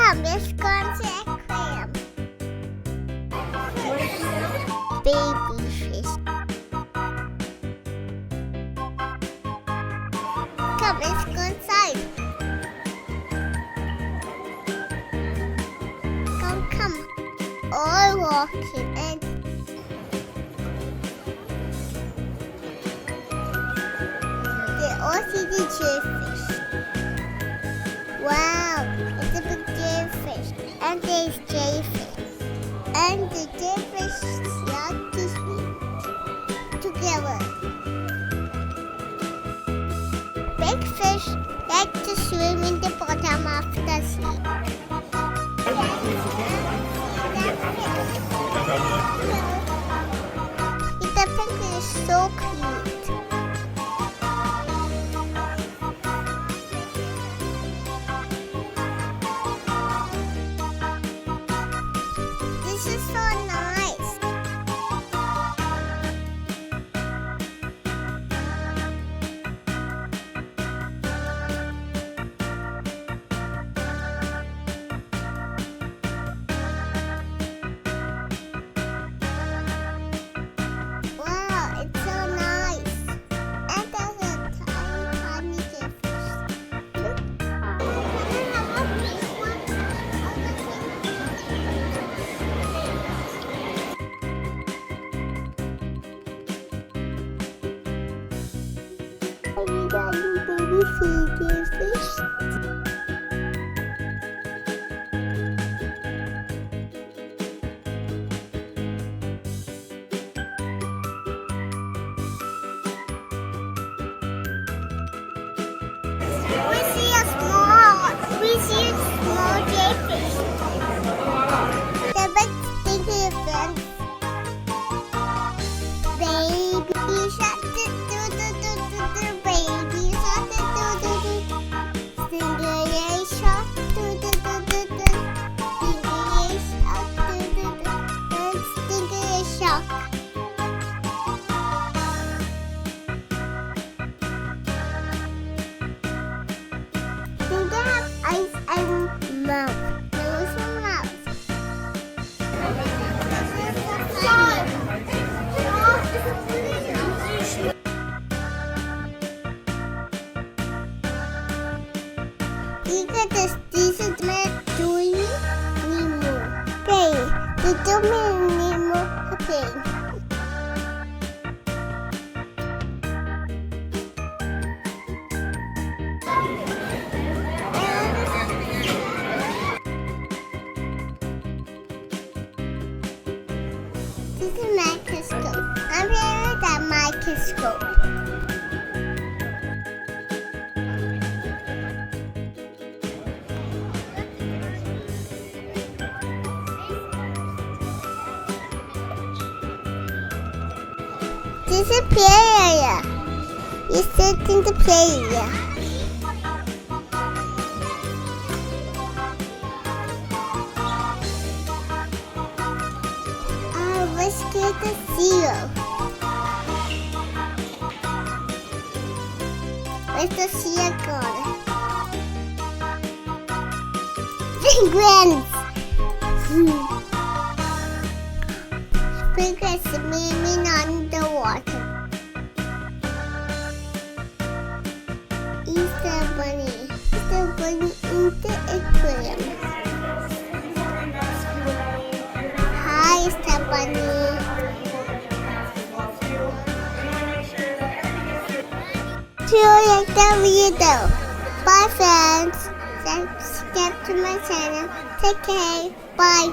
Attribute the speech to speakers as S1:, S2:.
S1: Come, let's go to the aquarium. Baby fish. Come, let's go inside. Come. All walking and they all see the jellyfish. Wow, it's a big jellyfish. And there's jellyfish. And the jellyfish like to swim together. Big fish like to swim in the bottom of the sea. The penguin is so cute. This is so nice. Wow, it's so nice. And there's a tiny jellyfish. Look. Baby jellyfish. We see a small jellyfish. The big stinky friends. Baby shark, baby shark, Stingray shark, Stingray shark. Do they have eyes and mouth? Nose and mouth. These are my Dory, Nemo. Okay, the Dory and Nemo are playing. This is a microscope. I'm playing with that microscope. This is Playarea. You sit in the Playarea. Let's get the seal. Where's the seal gone? Penguins! Penguins swimming underwater. Easter bunny. Easter bunny in the aquarium. Hi, Easter bunny. Do you like the video? Bye friends. Subscribe to my channel. Take care. Bye.